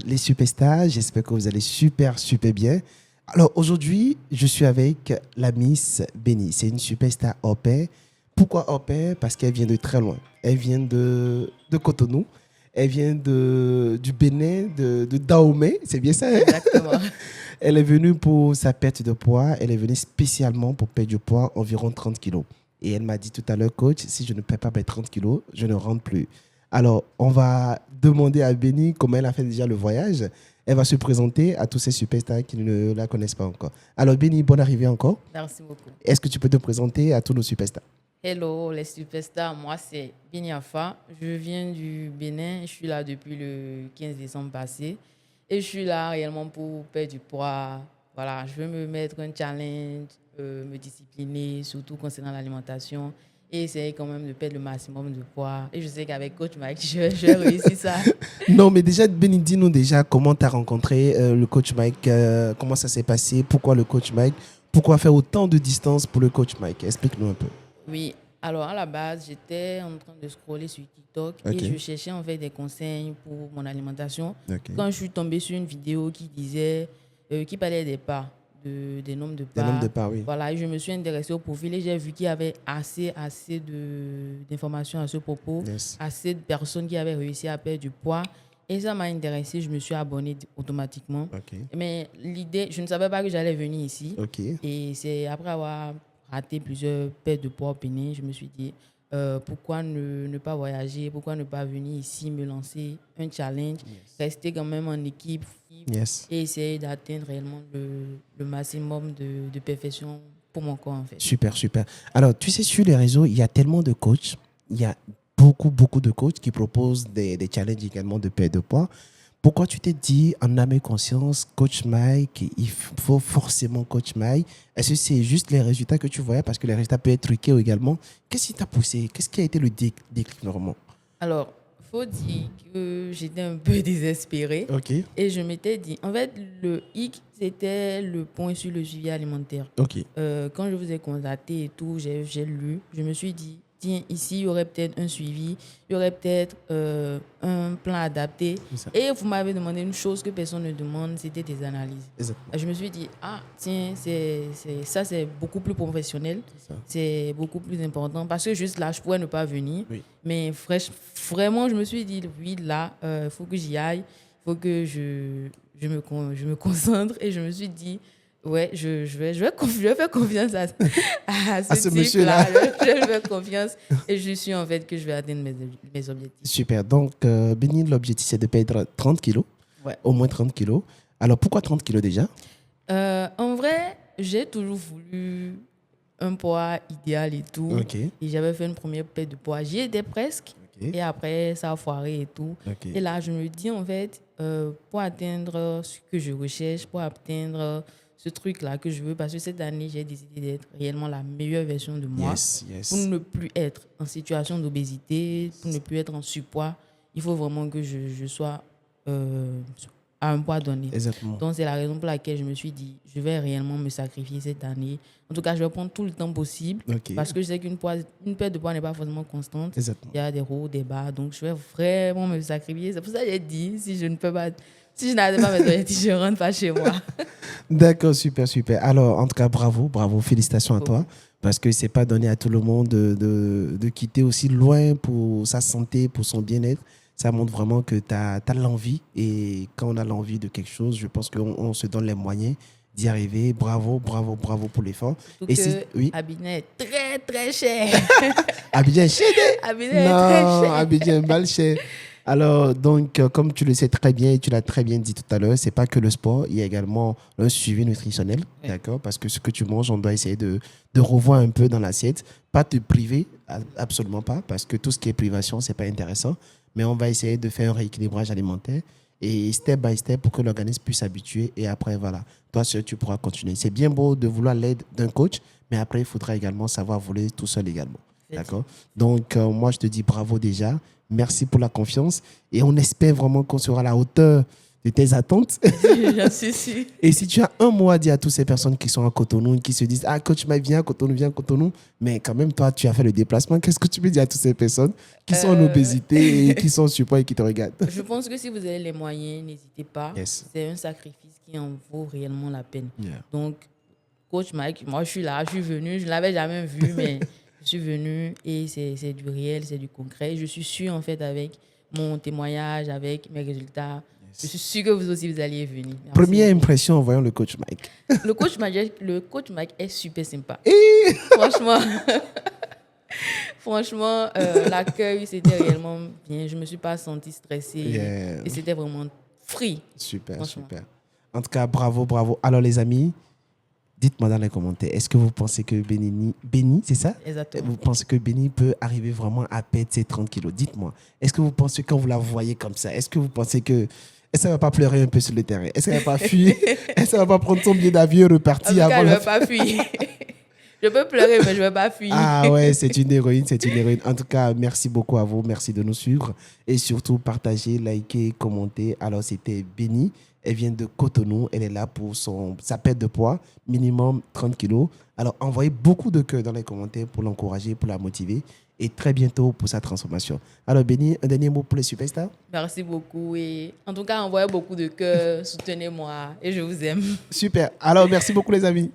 les superstars. J'espère que vous allez super, super bien. Alors aujourd'hui, je suis avec la Miss Béni. C'est une superstar au pair. Pourquoi au pair? Parce qu'elle vient de très loin. Elle vient de Cotonou. Elle vient du Bénin, de Dahomey. C'est bien ça, hein? Exactement. Elle est venue pour sa perte de poids. Elle est venue spécialement pour perdre du poids, environ 30 kilos. Et elle m'a dit tout à l'heure, coach, si je ne perds pas mes 30 kilos, je ne rentre plus. Alors, on va demander à Béni comment elle a fait déjà le voyage. Elle va se présenter à tous ces superstars qui ne la connaissent pas encore. Alors, Béni, bonne arrivée encore. Merci beaucoup. Est-ce que tu peux te présenter à tous nos superstars? Hello les superstars, moi c'est Biniafa. Je viens du Bénin, je suis là depuis le 15 décembre passé. Et je suis là réellement pour perdre du poids. Voilà, je veux me mettre un challenge, me discipliner, surtout concernant l'alimentation. Et essayer quand même de perdre le maximum de poids. Et je sais qu'avec Coach Mike, je vais réussir ça. Non, mais déjà, Béni, dis-nous déjà comment tu as rencontré le coach Mike, comment ça s'est passé, pourquoi le coach Mike, pourquoi faire autant de distance pour le coach Mike. Explique-nous un peu. Oui, alors à la base, j'étais en train de scroller sur TikTok Ok. et je cherchais en fait des conseils pour mon alimentation. Ok. Quand je suis tombée sur une vidéo qui disait, qui parlait des pas, des nombres de Des pas. nombres de pas, oui. Voilà, et je me suis intéressée au profil et j'ai vu qu'il y avait assez d'informations à ce propos, Yes. assez de personnes qui avaient réussi à perdre du poids. Et ça m'a intéressée, je me suis abonnée automatiquement. Ok. Mais l'idée, je ne savais pas que j'allais venir ici. Ok. Et c'est après avoir raté plusieurs pertes de poids au Bénin, je me suis dit, pourquoi ne pas voyager, pourquoi ne pas venir ici me lancer un challenge, rester quand même en équipe Yes. et essayer d'atteindre réellement le maximum de perfection pour mon corps en fait. Super, super. Alors, tu sais, sur les réseaux, il y a tellement de coachs. Il y a beaucoup, beaucoup de coachs qui proposent des challenges également de perte de poids. Pourquoi tu t'es dit, en âme et conscience, coach Mike, il faut forcément coach Mike? Est-ce que c'est juste les résultats que tu voyais? Parce que les résultats peuvent être truqués également. Qu'est-ce qui t'a poussé? Qu'est-ce qui a été le déclic normalement? Alors, faut dire que j'étais un peu désespérée. Ok. Et je m'étais dit, en fait, le hic, c'était le point sur le suivi alimentaire. Ok. Quand je vous ai contacté et tout, j'ai lu, je me suis dit, tiens, ici, il y aurait peut-être un suivi, il y aurait peut-être un plan adapté. C'est ça. Et vous m'avez demandé une chose que personne ne demande, c'était des analyses. Exactement. Je me suis dit, ah, tiens, ça, c'est beaucoup plus professionnel, ça. c'est beaucoup plus important, parce que juste là, je pourrais ne pas venir. Oui. Mais vraiment, je me suis dit, oui, là, il faut que j'y aille, il faut que je me concentre. Et je me suis dit, ouais, je vais faire confiance à ce ce monsieur-là. type-là. Je vais lui faire confiance et je suis sûre en fait que je vais atteindre mes objectifs. Super. Donc, Béni, l'objectif, c'est de perdre 30 kilos. Ouais. Au moins 30 kilos. Alors, pourquoi 30 kilos déjà? En vrai, j'ai toujours voulu un poids idéal et tout. Ok. Et j'avais fait une première perte de poids. J'y étais presque. Ok. Et après, ça a foiré et tout. Ok. Et là, je me dis, en fait, pour atteindre ce que je recherche, pour atteindre ce truc-là que je veux, parce que cette année, j'ai décidé d'être réellement la meilleure version de moi. Yes, yes. Pour ne plus être en situation d'obésité, pour ne plus être en surpoids, il faut vraiment que je sois à un poids donné. Exactement. Donc, c'est la raison pour laquelle je me suis dit, je vais réellement me sacrifier cette année. En tout cas, je vais prendre tout le temps possible Ok. parce que je sais qu'une perte de poids n'est pas forcément constante. Exactement. Il y a des hauts, des bas. Donc, je vais vraiment me sacrifier. C'est pour ça que j'ai dit, si je n'arrive pas à mes objectifs, je ne rentre pas chez moi. D'accord, super, super. Alors, en tout cas, bravo, bravo, félicitations à toi. Parce que c'est pas donné à tout le monde de quitter aussi loin pour sa santé, pour son bien-être. Ça montre vraiment que tu as l'envie. Et quand on a l'envie de quelque chose, je pense qu'on se donne les moyens d'y arriver. Bravo, bravo, bravo pour l'effort. Surtout Et que oui, Abidjan est très, très cher. Abidjan est cher. Abidjan est très Non, cher. Abidjan est mal cher. Alors, donc, comme tu le sais très bien et tu l'as très bien dit tout à l'heure, c'est pas que le sport, il y a également un suivi nutritionnel, Oui. d'accord? Parce que ce que tu manges, on doit essayer de revoir un peu dans l'assiette. Pas te priver, absolument pas, parce que tout ce qui est privation, c'est pas intéressant. Mais on va essayer de faire un rééquilibrage alimentaire et step by step pour que l'organisme puisse s'habituer. Et après, voilà, toi seul, tu pourras continuer. C'est bien beau de vouloir l'aide d'un coach, mais après, il faudra également savoir voler tout seul également. D'accord? Donc, moi, je te dis bravo déjà. Merci pour la confiance. Et on espère vraiment qu'on sera à la hauteur de tes attentes. J'en suis sûre. Et si tu as un mot à dire à toutes ces personnes qui sont à Cotonou, qui se disent, ah, coach Mike, viens à Cotonou, mais quand même, toi, tu as fait le déplacement, qu'est-ce que tu peux dire à toutes ces personnes qui sont en obésité et qui sont en surpoids et qui te regardent? Je pense que si vous avez les moyens, n'hésitez pas. Yes. C'est un sacrifice qui en vaut réellement la peine. Yeah. Donc, coach Mike, moi, je suis là, je suis venu, je ne l'avais jamais vu, mais je suis venu et c'est du réel, c'est du concret. Je suis sûre, en fait, avec mon témoignage, avec mes résultats, je suis sûre que vous aussi, vous alliez venir. Merci. Première impression en voyant le coach Mike. Le coach Mike est super sympa. Franchement, franchement, l'accueil, c'était réellement bien. Je ne me suis pas sentie stressée. Yeah. Et c'était vraiment free. Super, super. En tout cas, bravo, bravo. Alors, les amis, dites-moi dans les commentaires, est-ce que vous pensez que Béni, c'est ça? Exactement. Vous pensez que Béni peut arriver vraiment à perdre ses 30 kilos? Dites-moi. Est-ce que vous pensez, quand vous la voyez comme ça, est-ce que vous pensez que... Est-ce qu'elle ne va pas pleurer un peu sur le terrain? Est-ce qu'elle ne va pas fuir? Est-ce qu'elle ne va pas prendre son billet d'avion et repartir En tout cas, avant je ne vais pas fuir. Je peux pleurer, mais je ne vais pas fuir. Ah ouais, c'est une héroïne, c'est une héroïne. En tout cas, merci beaucoup à vous, merci de nous suivre. Et surtout, partagez, likez, commentez. Alors, c'était Béni. Elle vient de Cotonou. Elle est là pour sa perte de poids, minimum 30 kilos. Alors, envoyez beaucoup de cœur dans les commentaires pour l'encourager, pour la motiver. Et très bientôt pour sa transformation. Alors, Béni, un dernier mot pour les superstars? Merci beaucoup. Et en tout cas, envoyez beaucoup de cœur, soutenez-moi et je vous aime. Super. Alors, merci beaucoup, les amis.